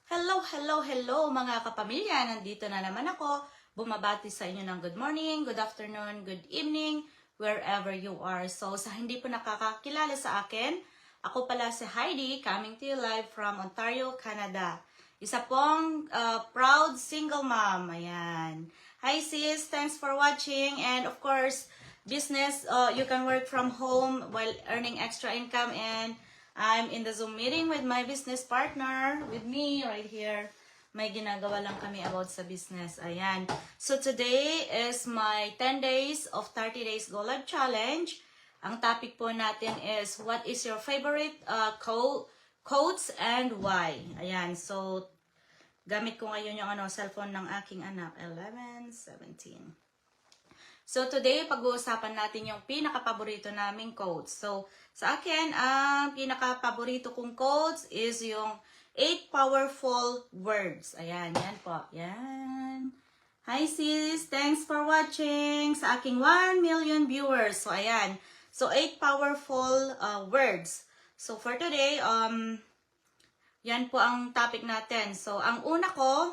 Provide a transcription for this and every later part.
Hello, hello, hello mga kapamilya! Nandito na naman ako. Bumabati sa inyo ng good morning, good afternoon, good evening, wherever you are. So sa hindi po nakakakilala sa akin, ako pala si Heidi, coming to you live from Ontario, Canada. Isa pong proud single mom. Ayan. Hi sis, thanks for watching. And of course, business, you can work from home while earning extra income, and I'm in the Zoom meeting with my business partner, with me right here. May ginagawa lang kami about sa business. Ayan. So today is my 10 days of 30 days Go Live Challenge. Ang topic po natin is, what is your favorite quotes and why? Ayan. So, gamit ko ngayon yung cellphone ng aking anak. 11, 17. So today, pag-uusapan natin yung pinaka-paborito naming quotes. So, sa akin, ang pinaka-paborito kong quotes is yung 8 powerful words. Ayan, yan po. Yan. Hi sis, thanks for watching sa aking 1 million viewers. So, ayan. So, 8 powerful words. So, for today, yan po ang topic natin. So, ang una ko,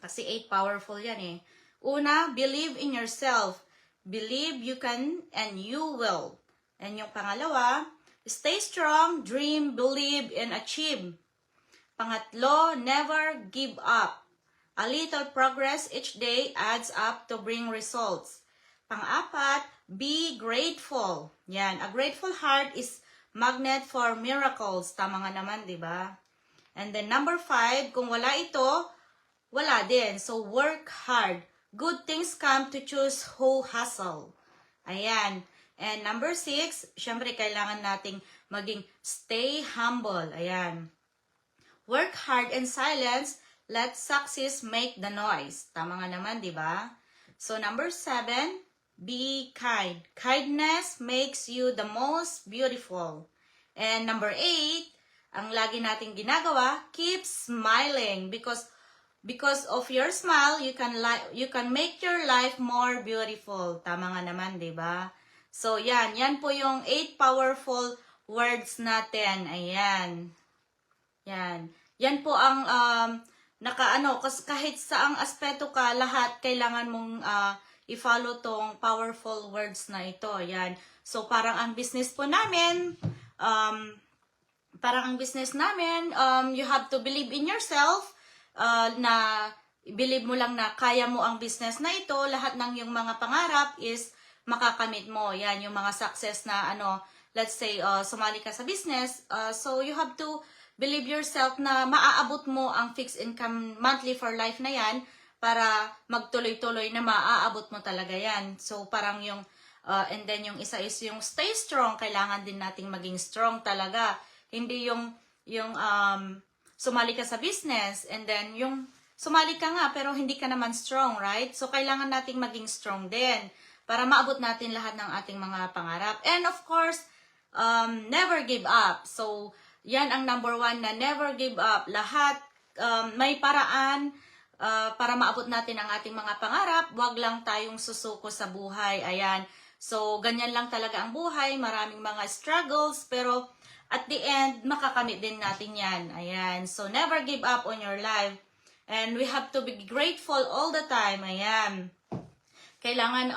kasi 8 powerful yan eh. Una, believe in yourself. Believe you can and you will. And yung pangalawa, stay strong, dream, believe, and achieve. Pangatlo, never give up. A little progress each day adds up to bring results. Pang-apat, be grateful. Yan, a grateful heart is magnet for miracles. Tama nga naman, di ba? And then number 5, kung wala ito, wala din. So, work hard. Good things come to choose who hustle. Ayan. And number 6, syempre kailangan nating maging stay humble. Ayan. Work hard in silence. Let success make the noise. Tama nga naman, di ba? So, number 7, be kind. Kindness makes you the most beautiful. And number 8, ang lagi nating ginagawa, keep smiling because of your smile, you can make your life more beautiful. Tama nga naman, 'di ba? So, yan po yung 8 powerful words natin. Ayan. Yan. Yan po ang kasi kahit saang aspeto ka, lahat kailangan mong i-follow tong powerful words na ito. Yan. So, parang ang business po namin, you have to believe in yourself. Na believe mo lang na kaya mo ang business na ito, lahat ng yung mga pangarap is makakamit mo. Yan, yung mga success na let's say, sumali ka sa business, so you have to believe yourself na maaabot mo ang fixed income monthly for life na yan para magtuloy-tuloy na maaabot mo talaga yan. So, parang yung, and then yung isa is yung stay strong, kailangan din nating maging strong talaga. Hindi yung sumali ka sa business, and then yung sumali ka nga pero hindi ka naman strong, right? So, kailangan nating maging strong din para maabot natin lahat ng ating mga pangarap. And of course, never give up. So, yan ang number 1 na never give up. Lahat, may paraan para maabot natin ang ating mga pangarap. Huwag lang tayong susuko sa buhay. Ayan. So, ganyan lang talaga ang buhay. Maraming mga struggles, pero at the end, makakamit din natin yan. Ayan. So, never give up on your life. And we have to be grateful all the time. Ayan. Kailangan,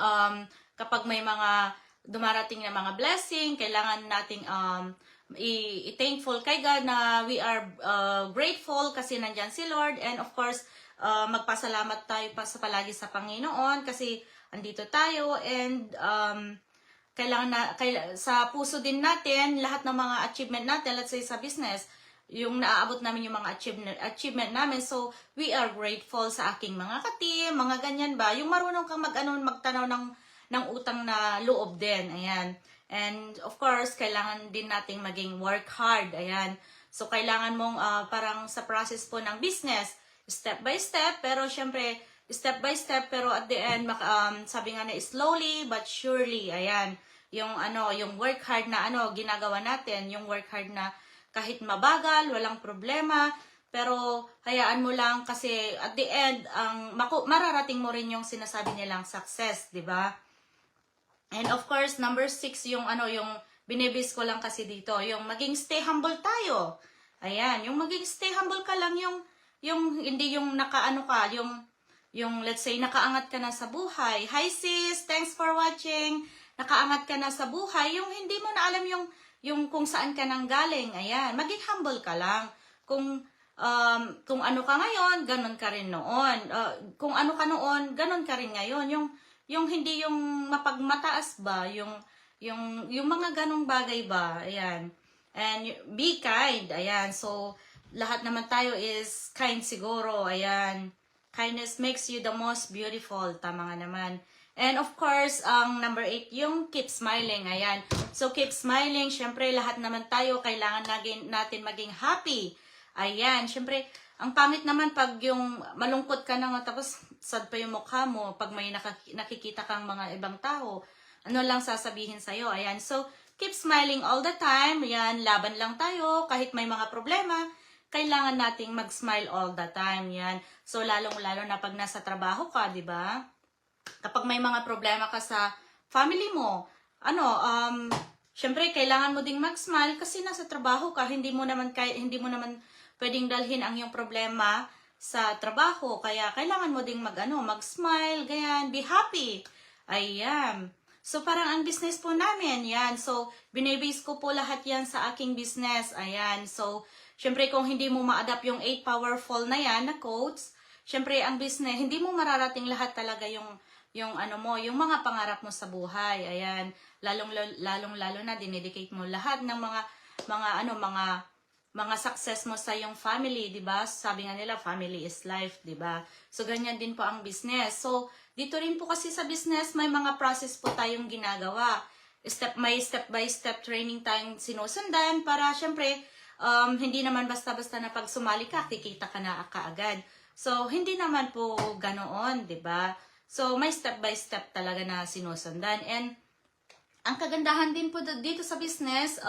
kapag may mga dumarating na mga blessing, kailangan nating i-thankful kay God na we are grateful kasi nandyan si Lord. And of course, magpasalamat tayo sa palagi sa Panginoon kasi andito tayo. And kailangan sa puso din natin lahat ng mga achievement natin, let's say sa business, yung naaabot namin yung mga achievement namin. So, we are grateful sa aking mga ka-team, mga ganyan ba. Yung marunong kang magtanaw ng utang na loob din. Ayan. And, of course, kailangan din nating maging work hard. Ayan. So, kailangan mong parang sa process po ng business, step by step, pero syempre, step by step, pero at the end, sabi nga na, slowly but surely. Ayan. Yung work hard na ginagawa natin, yung work hard na kahit mabagal, walang problema, pero hayaan mo lang kasi at the end, mararating mo rin yung sinasabi nilang success, di ba? And of course, number 6, yung binibis ko lang kasi dito, yung maging stay humble tayo. Ayan, yung maging stay humble ka lang, yung yung hindi yung nakaano ka, yung let's say nakaangat ka na sa buhay. Hi sis, thanks for watching. Nakaangat ka na sa buhay, yung hindi mo na alam yung kung saan ka nang galing. Ayan, maging humble ka lang. Kung ano ka ngayon, ganun ka rin noon. Kung ano ka noon, ganun ka rin ngayon. Yung hindi yung mapagmataas ba, yung mga ganong bagay ba, ayan. And be kind, ayan. So, lahat naman tayo is kind siguro, ayan. Kindness makes you the most beautiful, tama nga naman. And of course, ang number 8, yung keep smiling, ayan. So, keep smiling, syempre lahat naman tayo, kailangan natin maging happy. Ayan, syempre, ang pangit naman pag yung malungkot ka na tapos sad pa yung mukha mo, pag may nakikita kang mga ibang tao, ano lang sasabihin sa'yo, ayan. So, keep smiling all the time, ayan, laban lang tayo, kahit may mga problema, kailangan nating mag-smile all the time, yan. So, lalong-lalo na pag nasa trabaho ka, di ba? Kapag may mga problema ka sa family mo, syempre, kailangan mo ding mag-smile kasi nasa trabaho ka, hindi mo naman pwedeng dalhin ang iyong problema sa trabaho. Kaya, kailangan mo ding mag-smile, ganyan, be happy. Ayan. So, parang ang business po namin, yan. So, binibase ko po lahat yan sa aking business. Ayan. So, syempre, kung hindi mo ma-adapt yung 8 powerful na yan, na quotes, syempre, ang business, hindi mo mararating lahat talaga yung mga pangarap mo sa buhay. Ayan. Lalong-lalo na, dinedicate mo lahat ng mga success mo sa yung family, di ba? Sabi nga nila, family is life, di ba? So, ganyan din po ang business. So, dito rin po kasi sa business, may mga process po tayong ginagawa. May step-by-step training tayong sinusundan para, syempre, hindi naman basta-basta na pag sumali ka, kikita ka na kaagad. So, hindi naman po ganoon, di ba? So, may step-by-step talaga na sinusundan. And, ang kagandahan din po dito sa business,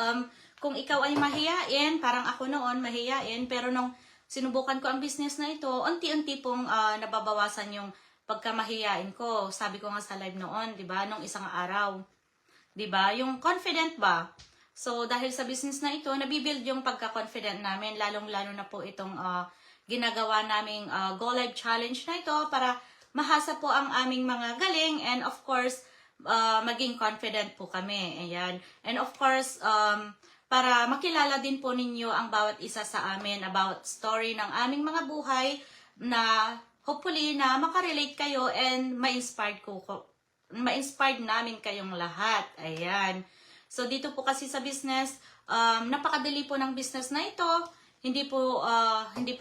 kung ikaw ay mahiyain, parang ako noon mahiyain, pero nung sinubukan ko ang business na ito, unti-unti pong nababawasan yung pagkamahiyain ko. Sabi ko nga sa live noon, 'di ba, nung isang araw. 'Di ba? Yung confident ba? So dahil sa business na ito, nabibuild yung pagka-confident namin, lalong-lalo na po itong ginagawa naming Go Live Challenge na ito para mahasa po ang aming mga galing, and of course, maging confident po kami. Ayan. And of course, para makilala din po ninyo ang bawat isa sa amin about story ng aming mga buhay na hopefully na makarelate kayo and ma-inspired namin kayong lahat. Ayan. So, dito po kasi sa business, napakadali po ng business na ito. Hindi po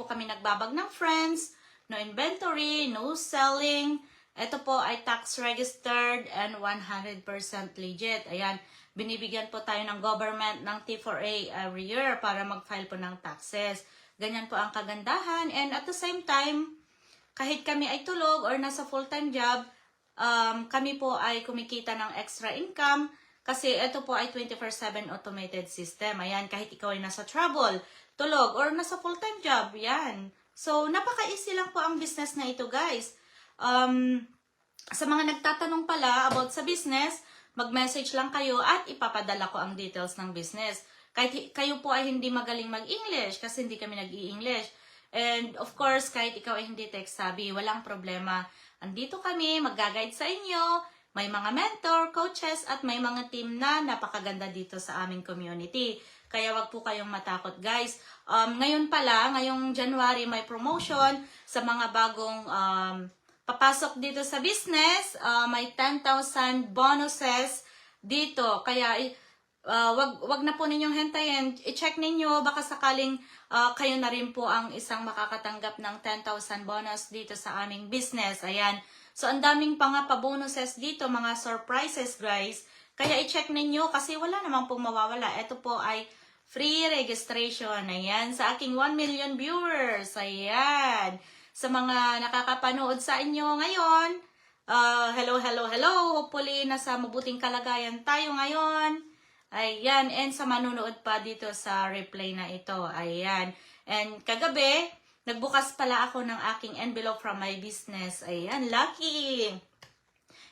kami nagbabag ng friends, no inventory, no selling. Ito po ay tax registered and 100% legit. Ayan, binibigyan po tayo ng government ng T4A every year para mag-file po ng taxes. Ganyan po ang kagandahan. And at the same time, kahit kami ay tulog or nasa full-time job, kami po ay kumikita ng extra income kasi ito po ay 24/7 automated system. Ayan, kahit ikaw ay nasa travel, tulog, or nasa full-time job, yan. So, napaka-easy lang po ang business na ito, guys. Sa mga nagtatanong pala about sa business, mag-message lang kayo at ipapadala ko ang details ng business. Kahit kayo po ay hindi magaling mag-English kasi hindi kami nag-i-English. And of course, kahit ikaw ay hindi tech-savvy, walang problema. Andito kami, mag-guide sa inyo, may mga mentor, coaches, at may mga team na napakaganda dito sa aming community. Kaya wag po kayong matakot, guys. Ngayon pala, ngayong January, may promotion sa mga bagong papasok dito sa business. May 10,000 bonuses dito. Kaya wag na po ninyong hintayin. I-check ninyo, baka sakaling kayo na rin po ang isang makakatanggap ng 10,000 bonus dito sa aming business. Ayan. So, ang daming pa nga pa-bonuses dito, mga surprises, guys. Kaya i-check ninyo kasi wala namang pong mawawala. Ito po ay free registration. Ayan. Sa aking 1 million viewers. Ayan. Sa mga nakakapanood sa inyo ngayon, hello. Hopefully, nasa mabuting kalagayan tayo ngayon. Ayan. And sa manunood pa dito sa replay na ito. Ayan. And kagabi, nagbukas pala ako ng aking envelope from my business. Ayan. Lucky!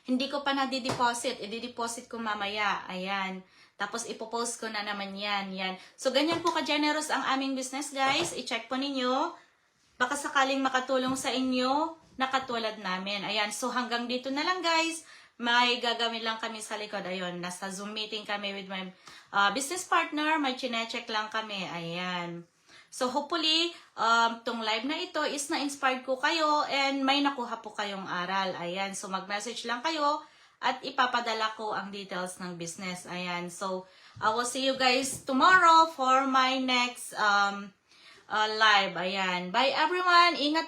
Hindi ko pa na-deposit. I-deposit ko mamaya. Ayan. Tapos, ipopost ko na naman yan. Yan. So, ganyan po ka-generous ang aming business, guys. I-check po ninyo. baka sakaling makatulong sa inyo na katulad namin. Ayan, so hanggang dito na lang guys. May gagawin lang kami sa likod. Ayun, nasa Zoom meeting kami with my business partner. May chinecheck lang kami. Ayan. So hopefully, tong live na ito is na-inspired ko kayo and may nakuha po kayong aral. Ayan, so mag-message lang kayo at ipapadala ko ang details ng business. Ayan, so I will see you guys tomorrow for my next live. Ayan, bye everyone. Ingat